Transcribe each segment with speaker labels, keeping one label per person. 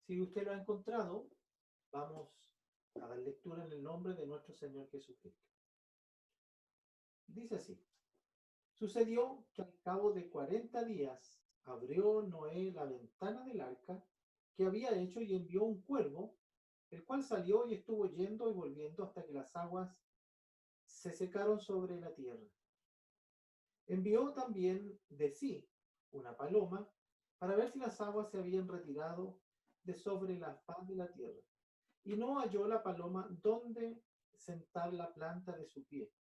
Speaker 1: Si usted lo ha encontrado, vamos a dar lectura en el nombre de nuestro Señor Jesucristo. Dice así: sucedió que al cabo de 40 días abrió Noé la ventana del arca que había hecho y envió un cuervo, el cual salió y estuvo yendo y volviendo hasta que las aguas se secaron sobre la tierra. Envió también de sí una paloma para ver si las aguas se habían retirado de sobre la faz de la tierra. Y no halló la paloma donde sentar la planta de su pie.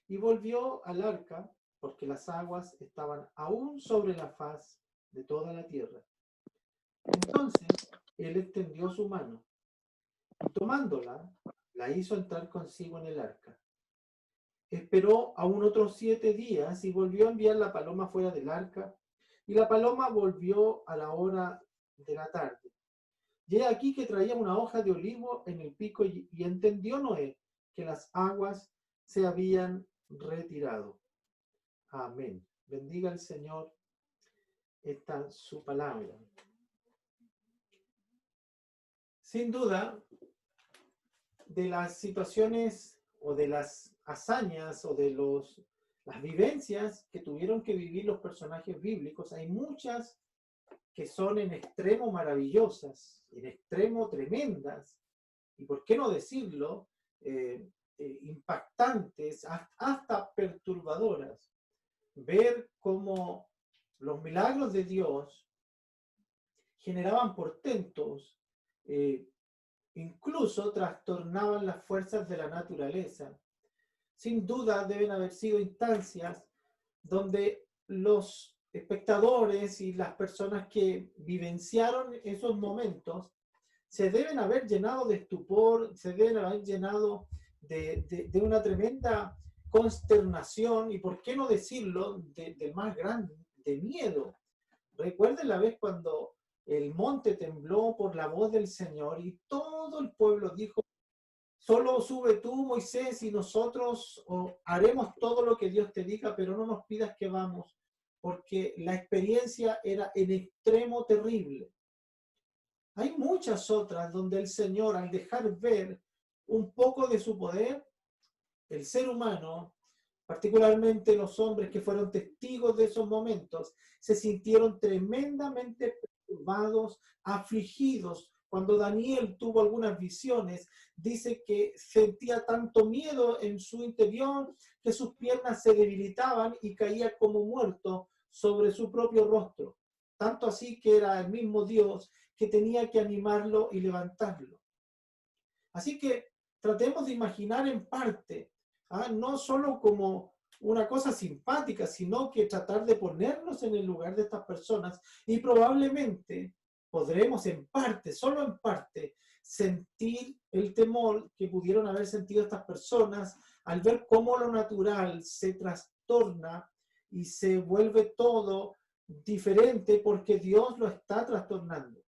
Speaker 1: Y volvió al arca, porque las aguas estaban aún sobre la faz de toda la tierra. Entonces él extendió su mano, y tomándola, la hizo entrar consigo en el arca. Esperó aún otros 7 días y volvió a enviar la paloma fuera del arca, y la paloma volvió a la hora de la tarde. Y he aquí que traía una hoja de olivo en el pico, y entendió Noé que las aguas se habían retirado. Amén. Bendiga el Señor esta su palabra. Sin duda, de las situaciones o de las hazañas o de las vivencias que tuvieron que vivir los personajes bíblicos, hay muchas que son en extremo maravillosas, en extremo tremendas, y por qué no decirlo, impactantes, hasta perturbadoras. Ver cómo los milagros de Dios generaban portentos, incluso trastornaban las fuerzas de la naturaleza. Sin duda deben haber sido instancias donde los espectadores y las personas que vivenciaron esos momentos se deben haber llenado de estupor, se deben haber llenado de una tremenda consternación y, por qué no decirlo, de más grande, de miedo. Recuerden la vez cuando el monte tembló por la voz del Señor y todo el pueblo dijo: solo sube tú, Moisés, y nosotros haremos todo lo que Dios te diga, pero no nos pidas que vamos, porque la experiencia era en extremo terrible. Hay muchas otras donde el Señor, al dejar ver un poco de su poder, el ser humano, particularmente los hombres que fueron testigos de esos momentos, se sintieron tremendamente perturbados, afligidos. Cuando Daniel tuvo algunas visiones, dice que sentía tanto miedo en su interior que sus piernas se debilitaban y caía como muerto sobre su propio rostro. Tanto así que era el mismo Dios que tenía que animarlo y levantarlo. Así que tratemos de imaginar en parte, no solo como una cosa simpática, sino que tratar de ponernos en el lugar de estas personas, y probablemente podremos en parte, solo en parte, sentir el temor que pudieron haber sentido estas personas al ver cómo lo natural se trastorna y se vuelve todo diferente porque Dios lo está trastornando.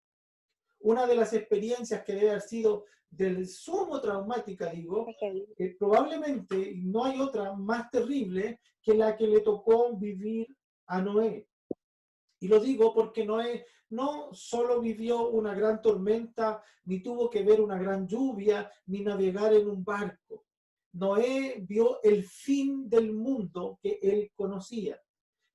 Speaker 1: Una de las experiencias que debe haber sido del sumo traumática, digo, probablemente no hay otra más terrible que la que le tocó vivir a Noé. Y lo digo porque Noé no solo vivió una gran tormenta, ni tuvo que ver una gran lluvia, ni navegar en un barco. Noé vio el fin del mundo que él conocía.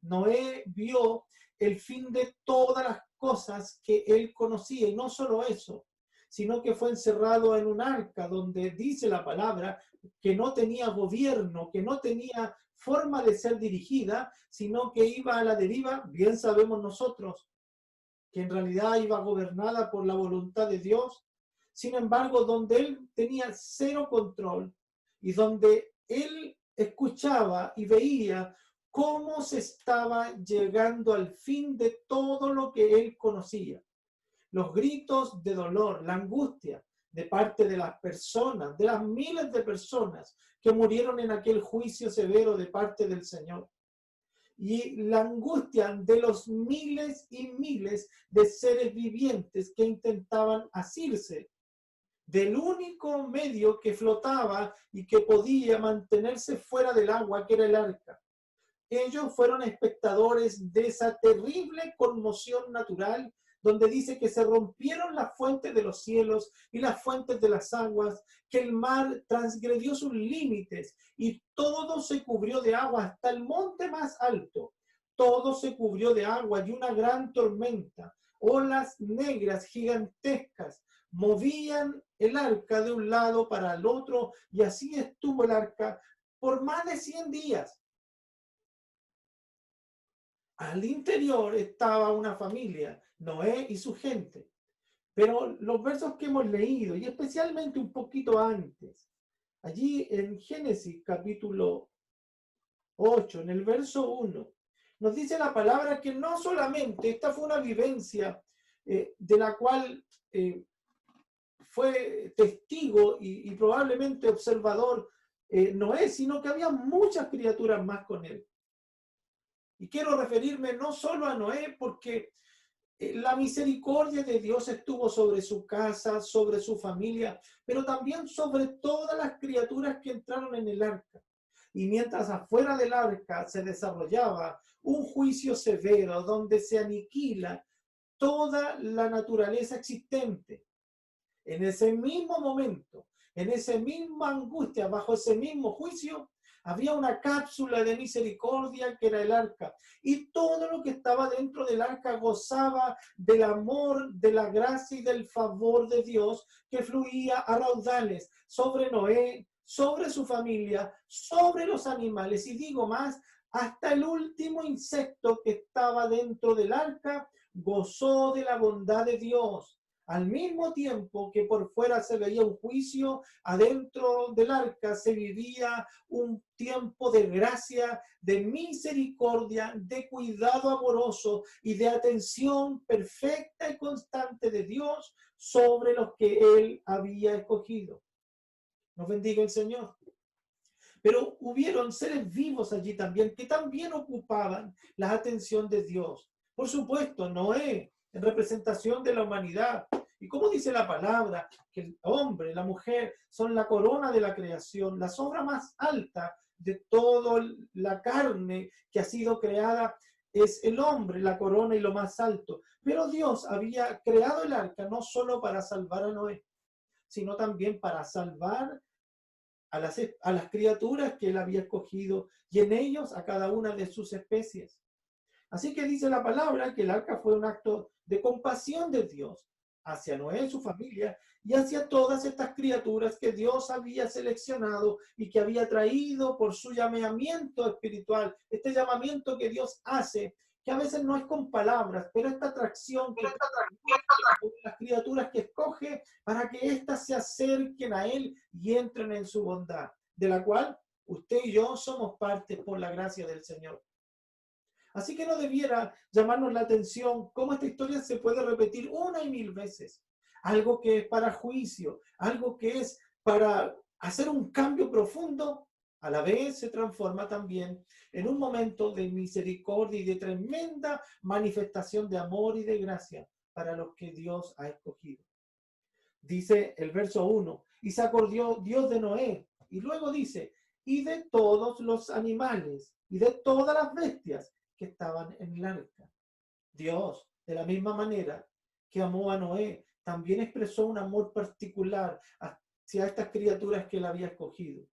Speaker 1: Noé vio el fin de todas las cosas que él conocía, y no solo eso, sino que fue encerrado en un arca donde dice la palabra que no tenía gobierno, que no tenía forma de ser dirigida, sino que iba a la deriva. Bien sabemos nosotros que en realidad iba gobernada por la voluntad de Dios. Sin embargo, donde él tenía cero control y donde él escuchaba y veía cómo se estaba llegando al fin de todo lo que él conocía. Los gritos de dolor, la angustia de parte de las personas, de las miles de personas que murieron en aquel juicio severo de parte del Señor. Y la angustia de los miles y miles de seres vivientes que intentaban asirse del único medio que flotaba y que podía mantenerse fuera del agua, que era el arca. Ellos fueron espectadores de esa terrible conmoción natural donde dice que se rompieron las fuentes de los cielos y las fuentes de las aguas, que el mar transgredió sus límites y todo se cubrió de agua hasta el monte más alto. Todo se cubrió de agua y una gran tormenta, olas negras gigantescas, movían el arca de un lado para el otro, y así estuvo el arca por más de 100 días. Al interior estaba una familia, Noé y su gente. Pero los versos que hemos leído, y especialmente un poquito antes, allí en Génesis capítulo 8, en el verso 1, nos dice la palabra que no solamente esta fue una vivencia de la cual fue testigo y probablemente observador Noé, sino que había muchas criaturas más con él. Y quiero referirme no solo a Noé, porque la misericordia de Dios estuvo sobre su casa, sobre su familia, pero también sobre todas las criaturas que entraron en el arca. Y mientras afuera del arca se desarrollaba un juicio severo donde se aniquila toda la naturaleza existente, en ese mismo momento, en esa misma angustia, bajo ese mismo juicio, había una cápsula de misericordia que era el arca. Y todo lo que estaba dentro del arca gozaba del amor, de la gracia y del favor de Dios que fluía a raudales sobre Noé, sobre su familia, sobre los animales. Y digo más, hasta el último insecto que estaba dentro del arca gozó de la bondad de Dios. Al mismo tiempo que por fuera se veía un juicio, adentro del arca se vivía un tiempo de gracia, de misericordia, de cuidado amoroso y de atención perfecta y constante de Dios sobre los que Él había escogido. Nos bendiga el Señor. Pero hubieron seres vivos allí también que también ocupaban la atención de Dios. Por supuesto, Noé, en representación de la humanidad. Y como dice la palabra, que el hombre, la mujer, son la corona de la creación, la sobra más alta de toda la carne que ha sido creada, es el hombre, la corona y lo más alto. Pero Dios había creado el arca no solo para salvar a Noé, sino también para salvar a las criaturas que él había escogido y en ellos a cada una de sus especies. Así que dice la palabra que el arca fue un acto de compasión de Dios hacia Noé y su familia y hacia todas estas criaturas que Dios había seleccionado y que había traído por su llamamiento espiritual, este llamamiento que Dios hace, que a veces no es con palabras, pero esta atracción que las criaturas que escoge para que éstas se acerquen a Él y entren en su bondad, de la cual usted y yo somos parte por la gracia del Señor. Así que no debiera llamarnos la atención cómo esta historia se puede repetir una y mil veces. Algo que es para juicio, algo que es para hacer un cambio profundo, a la vez se transforma también en un momento de misericordia y de tremenda manifestación de amor y de gracia para los que Dios ha escogido. Dice el verso 1, y se acordó Dios de Noé, y luego dice, y de todos los animales, y de todas las bestias que estaban en el arca. Dios, de la misma manera que amó a Noé, también expresó un amor particular hacia estas criaturas que él había escogido.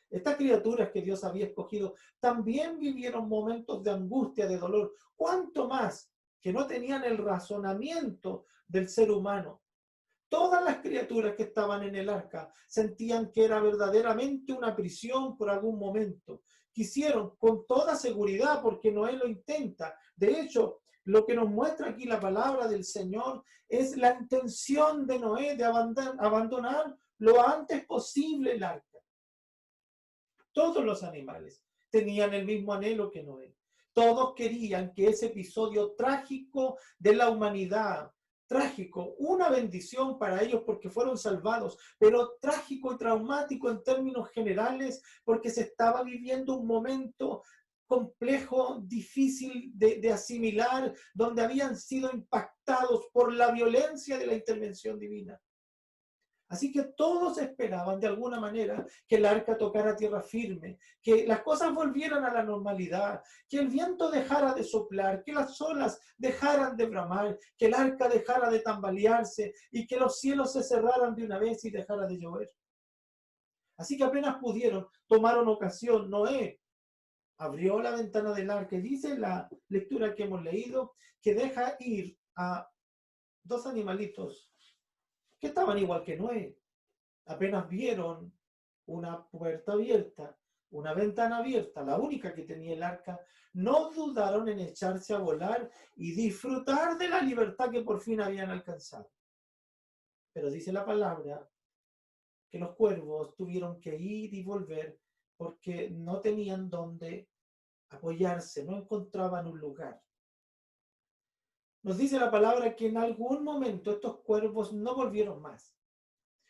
Speaker 1: Estas criaturas que Dios había escogido también vivieron momentos de angustia, de dolor, cuanto más que no tenían el razonamiento del ser humano. Todas las criaturas que estaban en el arca sentían que era verdaderamente una prisión por algún momento. Quisieron con toda seguridad, porque Noé lo intenta. De hecho, lo que nos muestra aquí la palabra del Señor es la intención de Noé de abandonar lo antes posible el arca. Todos los animales tenían el mismo anhelo que Noé. Todos querían que ese episodio trágico de la humanidad, trágico, una bendición para ellos porque fueron salvados, pero trágico y traumático en términos generales porque se estaba viviendo un momento complejo, difícil de asimilar, donde habían sido impactados por la violencia de la intervención divina. Así que todos esperaban de alguna manera que el arca tocara tierra firme, que las cosas volvieran a la normalidad, que el viento dejara de soplar, que las olas dejaran de bramar, que el arca dejara de tambalearse y que los cielos se cerraran de una vez y dejara de llover. Así que apenas pudieron, tomaron ocasión. Noé abrió la ventana del arca y dice la lectura que hemos leído que deja ir a dos animalitos que estaban igual que Noé. Apenas vieron una puerta abierta, una ventana abierta, la única que tenía el arca, no dudaron en echarse a volar y disfrutar de la libertad que por fin habían alcanzado. Pero dice la palabra que los cuervos tuvieron que ir y volver porque no tenían dónde apoyarse, no encontraban un lugar. Nos dice la palabra que en algún momento estos cuervos no volvieron más.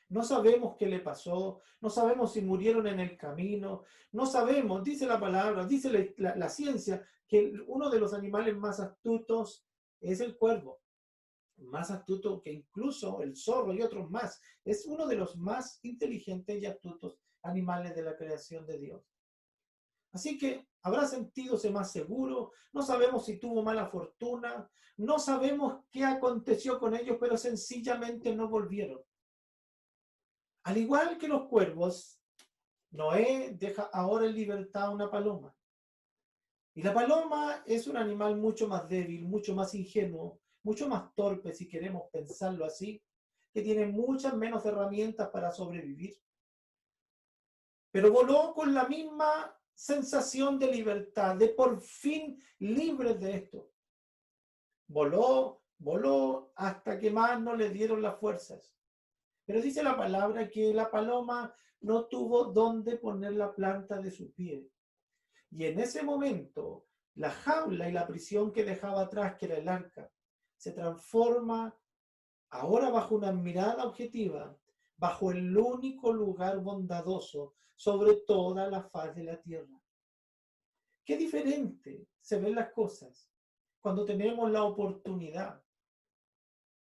Speaker 1: No sabemos qué le pasó, no sabemos si murieron en el camino, no sabemos, dice la palabra, dice la ciencia, que uno de los animales más astutos es el cuervo, más astuto que incluso el zorro y otros más. Es uno de los más inteligentes y astutos animales de la creación de Dios. Así que habrá sentídose más seguro, no sabemos si tuvo mala fortuna, no sabemos qué aconteció con ellos, pero sencillamente no volvieron. Al igual que los cuervos, Noé deja ahora en libertad a una paloma. Y la paloma es un animal mucho más débil, mucho más ingenuo, mucho más torpe, si queremos pensarlo así, que tiene muchas menos herramientas para sobrevivir. Pero voló con la misma sensación de libertad, de por fin libres de esto. Voló hasta que más no le dieron las fuerzas. Pero dice la palabra que la paloma no tuvo dónde poner la planta de su pie. Y en ese momento, la jaula y la prisión que dejaba atrás, que era el arca, se transforma ahora bajo una mirada objetiva, bajo el único lugar bondadoso sobre toda la faz de la tierra. Qué diferente se ven las cosas cuando tenemos la oportunidad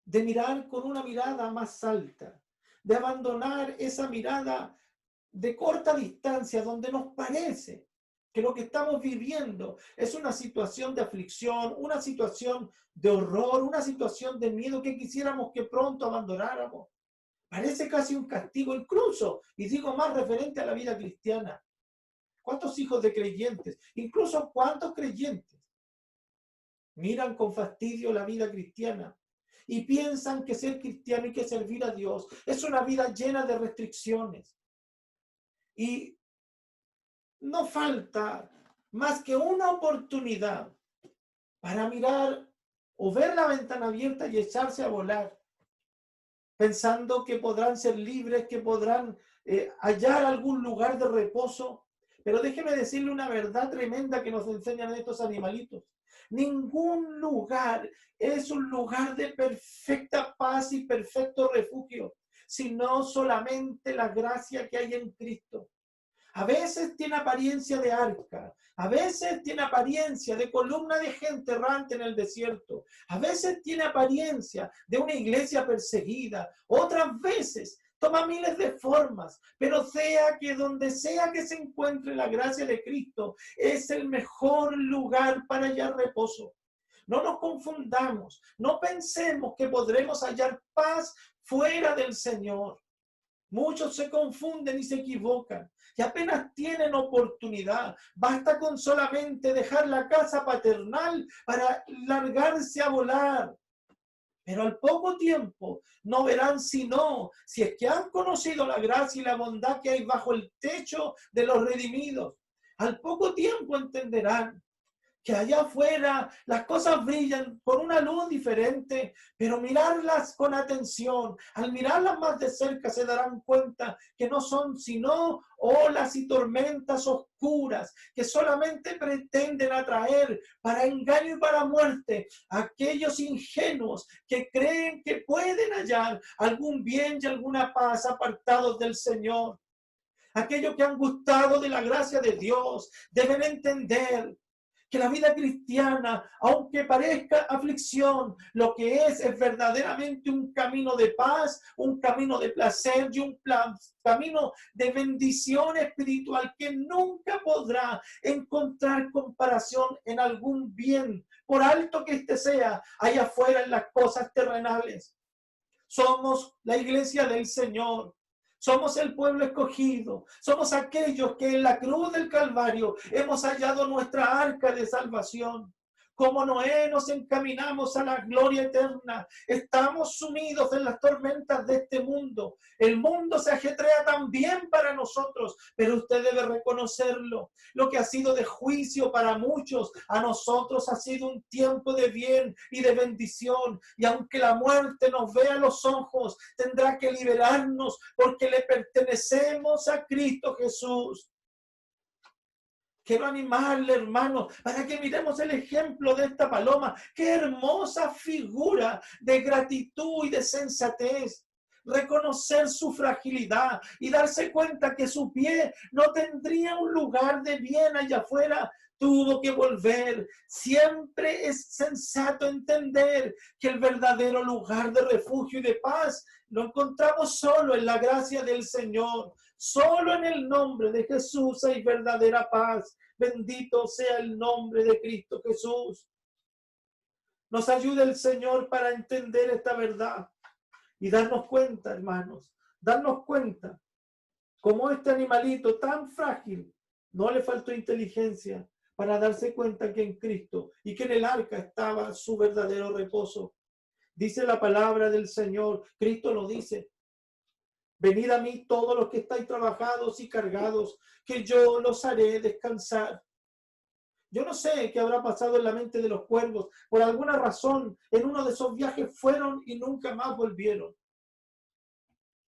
Speaker 1: de mirar con una mirada más alta, de abandonar esa mirada de corta distancia donde nos parece que lo que estamos viviendo es una situación de aflicción, una situación de horror, una situación de miedo que quisiéramos que pronto abandonáramos. Parece casi un castigo incluso, y digo más referente a la vida cristiana. ¿Cuántos hijos de creyentes, incluso cuántos creyentes, miran con fastidio la vida cristiana y piensan que ser cristiano y que servir a Dios es una vida llena de restricciones? Y no falta más que una oportunidad para mirar o ver la ventana abierta y echarse a volar, pensando que podrán ser libres, que podrán hallar algún lugar de reposo. Pero déjeme decirle una verdad tremenda que nos enseñan estos animalitos. Ningún lugar es un lugar de perfecta paz y perfecto refugio, sino solamente la gracia que hay en Cristo. A veces tiene apariencia de arca, a veces tiene apariencia de columna de gente errante en el desierto, a veces tiene apariencia de una iglesia perseguida, otras veces toma miles de formas, pero sea que donde sea que se encuentre la gracia de Cristo, es el mejor lugar para hallar reposo. No nos confundamos, no pensemos que podremos hallar paz fuera del Señor. Muchos se confunden y se equivocan y apenas tienen oportunidad. Basta con solamente dejar la casa paternal para largarse a volar. Pero al poco tiempo no verán sino, si es que han conocido la gracia y la bondad que hay bajo el techo de los redimidos, al poco tiempo entenderán que allá afuera las cosas brillan con una luz diferente, pero mirarlas con atención, al mirarlas más de cerca se darán cuenta que no son sino olas y tormentas oscuras que solamente pretenden atraer para engaño y para muerte a aquellos ingenuos que creen que pueden hallar algún bien y alguna paz apartados del Señor. Aquellos que han gustado de la gracia de Dios deben entender Que la vida cristiana, aunque parezca aflicción, lo que es verdaderamente un camino de paz, un camino de placer y un camino de bendición espiritual que nunca podrá encontrar comparación en algún bien, por alto que éste sea, allá afuera en las cosas terrenales. Somos la iglesia del Señor. Somos el pueblo escogido. Somos aquellos que en la cruz del Calvario hemos hallado nuestra arca de salvación. Como Noé nos encaminamos a la gloria eterna. Estamos sumidos en las tormentas de este mundo. El mundo se ajetrea también para nosotros, pero usted debe reconocerlo. Lo que ha sido de juicio para muchos, a nosotros ha sido un tiempo de bien y de bendición. Y aunque la muerte nos vea a los ojos, tendrá que liberarnos porque le pertenecemos a Cristo Jesús. Quiero animarle, hermano, para que miremos el ejemplo de esta paloma. Qué hermosa figura de gratitud y de sensatez. Reconocer su fragilidad y darse cuenta que su pie no tendría un lugar de bien allá afuera. Tuvo que volver. Siempre es sensato entender que el verdadero lugar de refugio y de paz lo encontramos solo en la gracia del Señor. Solo en el nombre de Jesús hay verdadera paz. Bendito sea el nombre de Cristo Jesús. Nos ayude el Señor para entender esta verdad y darnos cuenta, hermanos, darnos cuenta como este animalito tan frágil no le faltó inteligencia para darse cuenta que en Cristo y que en el arca estaba su verdadero reposo. Dice la palabra del Señor, Cristo lo dice: venid a mí todos los que estáis trabajados y cargados, que yo los haré descansar. Yo no sé qué habrá pasado en la mente de los cuervos. Por alguna razón, en uno de esos viajes fueron y nunca más volvieron.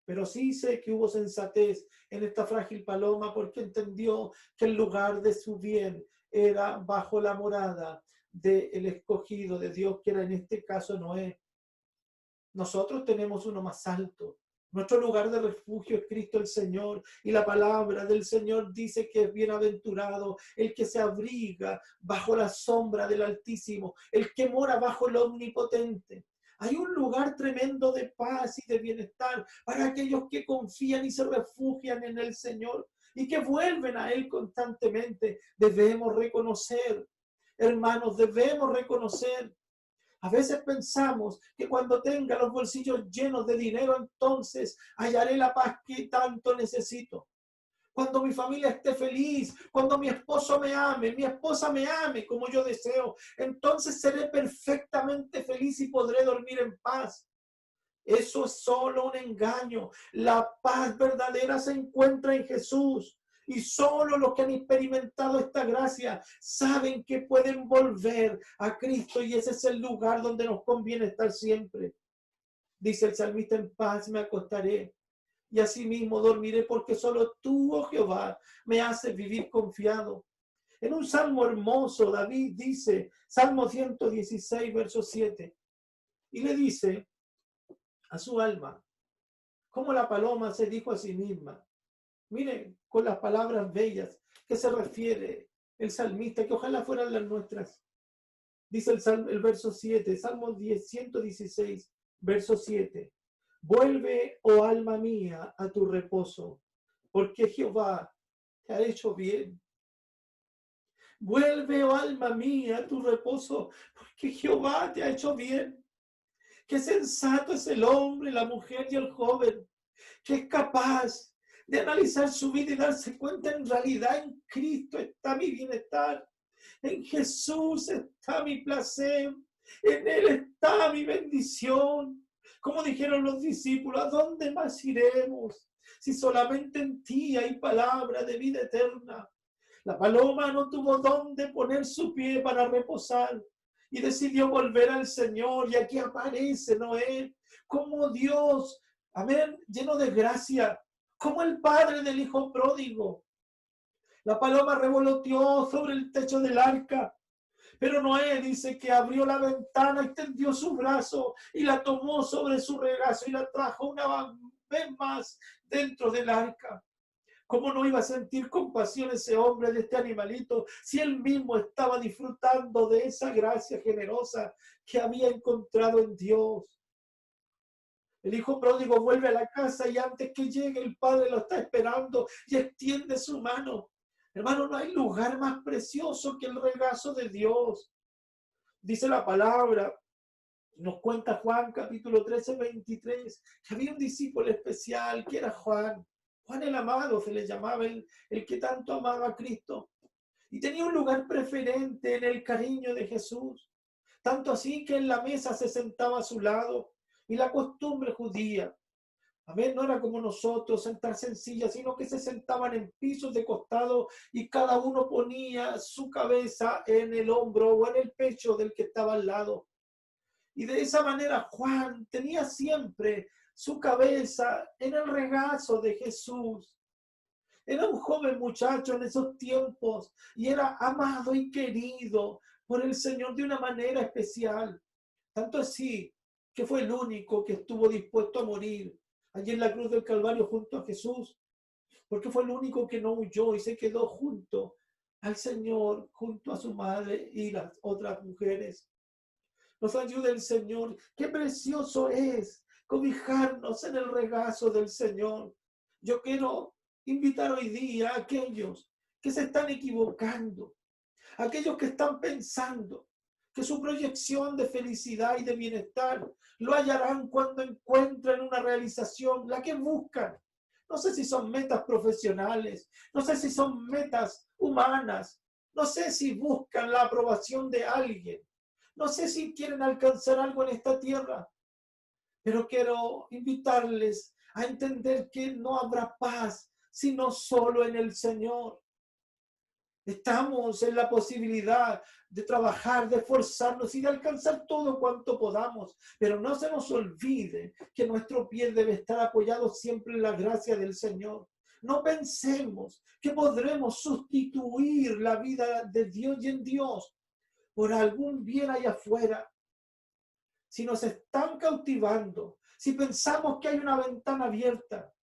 Speaker 1: Pero sí sé que hubo sensatez en esta frágil paloma porque entendió que el lugar de su bien era bajo la morada del escogido de Dios, que era en este caso Noé. Nosotros tenemos uno más alto. Nuestro lugar de refugio es Cristo el Señor, y la palabra del Señor dice que es bienaventurado el que se abriga bajo la sombra del Altísimo, el que mora bajo el Omnipotente. Hay un lugar tremendo de paz y de bienestar para aquellos que confían y se refugian en el Señor y que vuelven a Él constantemente. Debemos reconocer, hermanos, debemos reconocer. A veces pensamos que cuando tenga los bolsillos llenos de dinero, entonces hallaré la paz que tanto necesito. Cuando mi familia esté feliz, cuando mi esposo me ame, mi esposa me ame como yo deseo, entonces seré perfectamente feliz y podré dormir en paz. Eso es solo un engaño. La paz verdadera se encuentra en Jesús. Y solo los que han experimentado esta gracia saben que pueden volver a Cristo, y ese es el lugar donde nos conviene estar siempre. Dice el salmista: en paz me acostaré y asimismo dormiré, porque solo tú, oh Jehová, me haces vivir confiado. En un salmo hermoso, David dice, Salmo 116, verso 7, y le dice a su alma, como la paloma se dijo a sí misma. Miren, con las palabras bellas que se refiere el salmista, que ojalá fueran las nuestras. Dice el verso 7, Salmo 116, verso 7. Vuelve, oh alma mía, a tu reposo, porque Jehová te ha hecho bien. Vuelve, oh alma mía, a tu reposo, porque Jehová te ha hecho bien. Qué sensato es el hombre, la mujer y el joven, que es capaz de analizar su vida y darse cuenta: en realidad en Cristo está mi bienestar, en Jesús está mi placer, en Él está mi bendición. Como dijeron los discípulos: ¿a dónde más iremos si solamente en ti hay palabra de vida eterna? La paloma no tuvo dónde poner su pie para reposar y decidió volver al Señor, y aquí aparece Noé como Dios, amén, lleno de gracia, como el padre del hijo pródigo. La paloma revoloteó sobre el techo del arca, pero Noé dice que abrió la ventana, extendió su brazo y la tomó sobre su regazo y la trajo una vez más dentro del arca. ¿Cómo no iba a sentir compasión ese hombre de este animalito si él mismo estaba disfrutando de esa gracia generosa que había encontrado en Dios? El hijo pródigo vuelve a la casa y antes que llegue el padre lo está esperando y extiende su mano. Hermano, no hay lugar más precioso que el regazo de Dios. Dice la palabra, nos cuenta Juan capítulo 13, 23, que había un discípulo especial que era Juan. Juan el amado se le llamaba, el que tanto amaba a Cristo. Y tenía un lugar preferente en el cariño de Jesús. Tanto así que en la mesa se sentaba a su lado. Y la costumbre judía, amén, no era como nosotros sentarse en sillas, sino que se sentaban en pisos de costado y cada uno ponía su cabeza en el hombro o en el pecho del que estaba al lado. Y de esa manera Juan tenía siempre su cabeza en el regazo de Jesús. Era un joven muchacho en esos tiempos y era amado y querido por el Señor de una manera especial. Tanto así que fue el único que estuvo dispuesto a morir allí en la cruz del Calvario junto a Jesús, porque fue el único que no huyó y se quedó junto al Señor, junto a su madre y las otras mujeres. Nos ayude el Señor. Qué precioso es cobijarnos en el regazo del Señor. Yo quiero invitar hoy día a aquellos que se están equivocando, aquellos que están pensando que su proyección de felicidad y de bienestar lo hallarán cuando encuentren una realización, la que buscan. No sé si son metas profesionales, no sé si son metas humanas, no sé si buscan la aprobación de alguien, no sé si quieren alcanzar algo en esta tierra, pero quiero invitarles a entender que no habrá paz sino solo en el Señor. Estamos en la posibilidad de trabajar, de esforzarnos y de alcanzar todo cuanto podamos, pero no se nos olvide que nuestro pie debe estar apoyado siempre en la gracia del Señor. No pensemos que podremos sustituir la vida de Dios y en Dios por algún bien allá afuera. Si nos están cautivando, si pensamos que hay una ventana abierta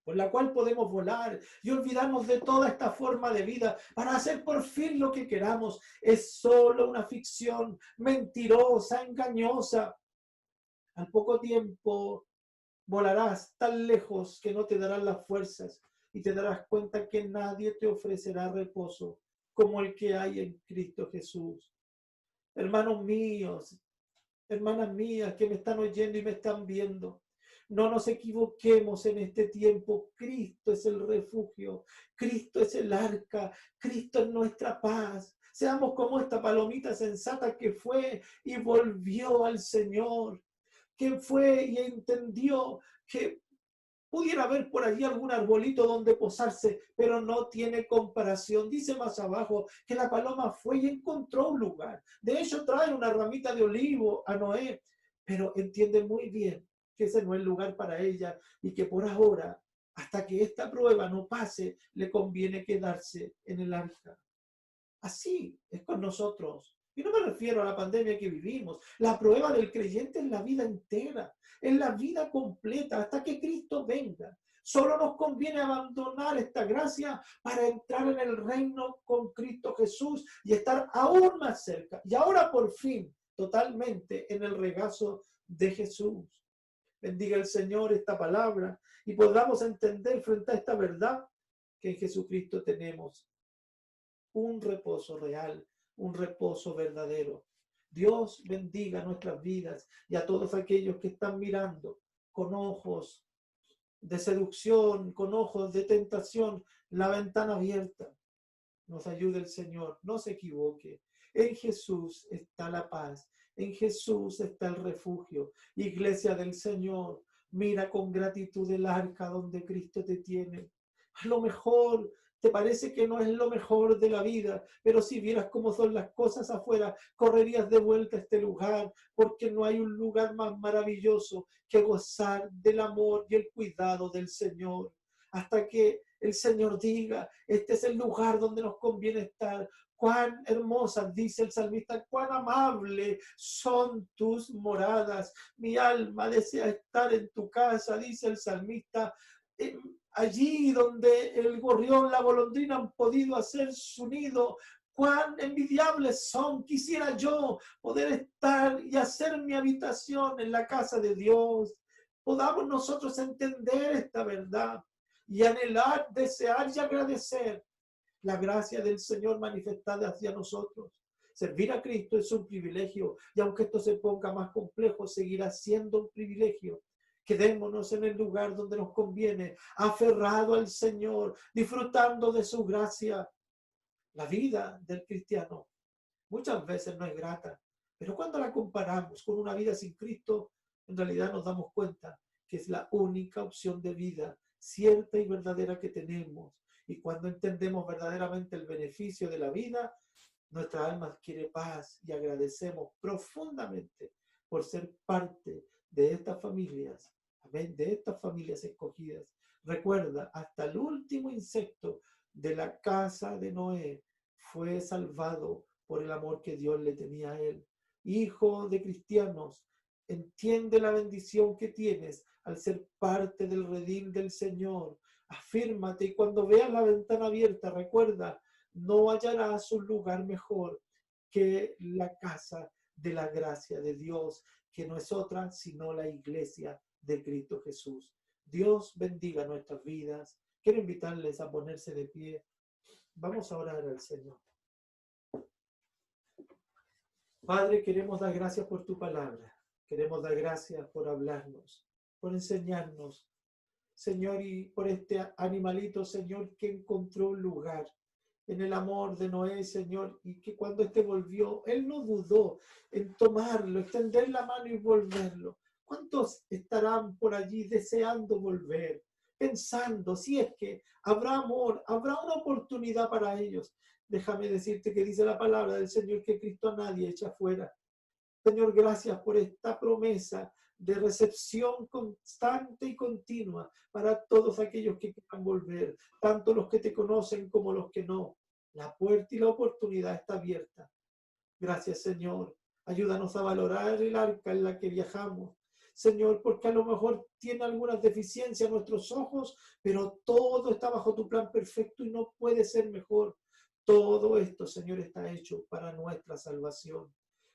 Speaker 1: por la cual podemos volar y olvidarnos de toda esta forma de vida para hacer por fin lo que queramos, es solo una ficción mentirosa, engañosa. Al poco tiempo volarás tan lejos que no te darán las fuerzas y te darás cuenta que nadie te ofrecerá reposo como el que hay en Cristo Jesús. Hermanos míos, hermanas mías que me están oyendo y me están viendo, no nos equivoquemos en este tiempo. Cristo es el refugio, Cristo es el arca, Cristo es nuestra paz. Seamos como esta palomita sensata que fue y volvió al Señor, que fue y entendió que pudiera haber por allí algún arbolito donde posarse, pero no tiene comparación. Dice más abajo que la paloma fue y encontró un lugar. De hecho, trae una ramita de olivo a Noé, pero entiende muy bien que ese no es el lugar para ella y que por ahora, hasta que esta prueba no pase, le conviene quedarse en el arca. Así es con nosotros. Y no me refiero a la pandemia que vivimos. La prueba del creyente es la vida entera, es la vida completa, hasta que Cristo venga. Solo nos conviene abandonar esta gracia para entrar en el reino con Cristo Jesús y estar aún más cerca. Y ahora por fin, totalmente en el regazo de Jesús. Bendiga el Señor esta palabra y podamos entender frente a esta verdad que en Jesucristo tenemos un reposo real, un reposo verdadero. Dios bendiga nuestras vidas y a todos aquellos que están mirando con ojos de seducción, con ojos de tentación, la ventana abierta. Nos ayude el Señor, no se equivoque. En Jesús está la paz, en Jesús está el refugio. Iglesia del Señor, mira con gratitud el arca donde Cristo te tiene. A lo mejor te parece que no es lo mejor de la vida, pero si vieras cómo son las cosas afuera, correrías de vuelta a este lugar, porque no hay un lugar más maravilloso que gozar del amor y el cuidado del Señor. Hasta que el Señor diga, este es el lugar donde nos conviene estar. Cuán hermosas, dice el salmista, cuán amables son tus moradas. Mi alma desea estar en tu casa, dice el salmista. allí donde el gorrión, la golondrina han podido hacer su nido. Cuán envidiables son. Quisiera yo poder estar y hacer mi habitación en la casa de Dios. Podamos nosotros entender esta verdad y anhelar, desear y agradecer la gracia del Señor manifestada hacia nosotros. Servir a Cristo es un privilegio, y aunque esto se ponga más complejo, seguirá siendo un privilegio. Quedémonos en el lugar donde nos conviene, aferrado al Señor, disfrutando de su gracia. La vida del cristiano muchas veces no es grata, pero cuando la comparamos con una vida sin Cristo, en realidad nos damos cuenta que es la única opción de vida cierta y verdadera que tenemos. Y cuando entendemos verdaderamente el beneficio de la vida, nuestra alma adquiere paz y agradecemos profundamente por ser parte de estas familias, amén, de estas familias escogidas. Recuerda, hasta el último insecto de la casa de Noé fue salvado por el amor que Dios le tenía a él. Hijo de cristianos, entiende la bendición que tienes al ser parte del redil del Señor. Afírmate y cuando veas la ventana abierta, recuerda, no hallarás un lugar mejor que la casa de la gracia de Dios, que no es otra sino la iglesia de Cristo Jesús. Dios bendiga nuestras vidas. Quiero invitarles a ponerse de pie. Vamos a orar al Señor. Padre, queremos dar gracias por tu palabra. Queremos dar gracias por hablarnos, por enseñarnos, Señor, y por este animalito, Señor, que encontró un lugar en el amor de Noé, Señor, y que cuando éste volvió, él no dudó en tomarlo, extender la mano y volverlo. ¿Cuántos estarán por allí deseando volver, pensando si es que habrá amor, habrá una oportunidad para ellos? Déjame decirte que dice la palabra del Señor que Cristo a nadie echa fuera. Señor, gracias por esta promesa de recepción constante y continua para todos aquellos que quieran volver, tanto los que te conocen como los que no. La puerta y la oportunidad está abierta. Gracias, Señor. Ayúdanos a valorar el arca en la que viajamos. Señor, porque a lo mejor tiene algunas deficiencias nuestros ojos, pero todo está bajo tu plan perfecto y no puede ser mejor. Todo esto, Señor, está hecho para nuestra salvación.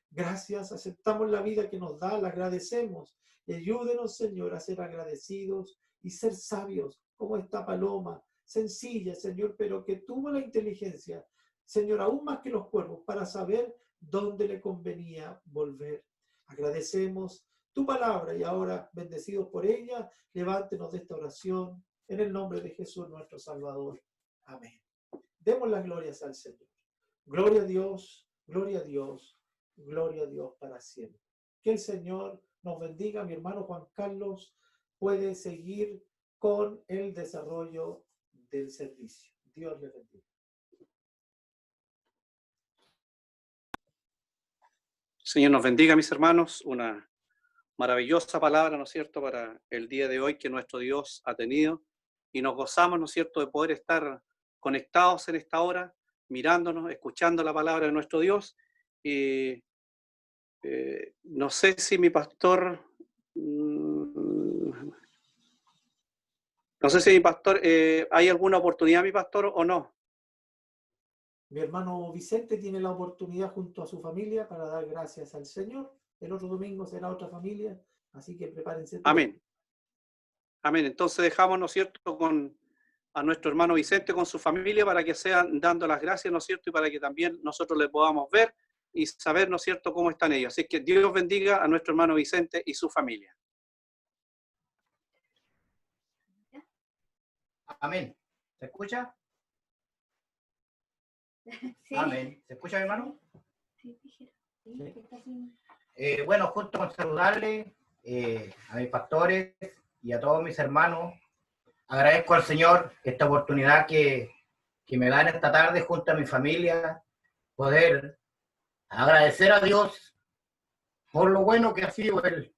Speaker 1: Gracias, aceptamos la vida que nos da, la agradecemos. Y ayúdenos, Señor, a ser agradecidos y ser sabios como esta paloma, sencilla, Señor, pero que tuvo la inteligencia, Señor, aún más que los cuervos, para saber dónde le convenía volver. Agradecemos tu palabra y ahora, bendecidos por ella, levántenos de esta oración en el nombre de Jesús, nuestro Salvador. Amén. Demos las glorias al Señor. Gloria a Dios, gloria a Dios. Gloria a Dios para siempre. Que el Señor nos bendiga. Mi hermano Juan Carlos puede seguir con el desarrollo del servicio. Dios le bendiga.
Speaker 2: Señor nos bendiga, mis hermanos. Una maravillosa palabra, ¿no es cierto?, para el día de hoy que nuestro Dios ha tenido. Y nos gozamos, ¿no es cierto?, de poder estar conectados en esta hora, mirándonos, escuchando la palabra de nuestro Dios. Y no sé si mi pastor, ¿hay alguna oportunidad, mi pastor, o no?
Speaker 1: Mi hermano Vicente tiene la oportunidad junto a su familia para dar gracias al Señor. El otro domingo será otra familia, así que prepárense todos.
Speaker 2: Amén. Amén. Entonces dejamos, ¿no es cierto?, a nuestro hermano Vicente con su familia para que sean dando las gracias, ¿no es cierto?, y para que también nosotros le podamos ver y saber, ¿no es cierto?, cómo están ellos. Así que Dios bendiga a nuestro hermano Vicente y su familia.
Speaker 3: Amén. ¿Se escucha?
Speaker 4: Sí.
Speaker 3: Amén. ¿Se escucha, mi hermano?
Speaker 4: Sí, dijera.
Speaker 3: Sí. Bueno, justo con saludarle a mis pastores y a todos mis hermanos. Agradezco al Señor esta oportunidad que me dan esta tarde junto a mi familia, poder agradecer a Dios por lo bueno que ha sido Él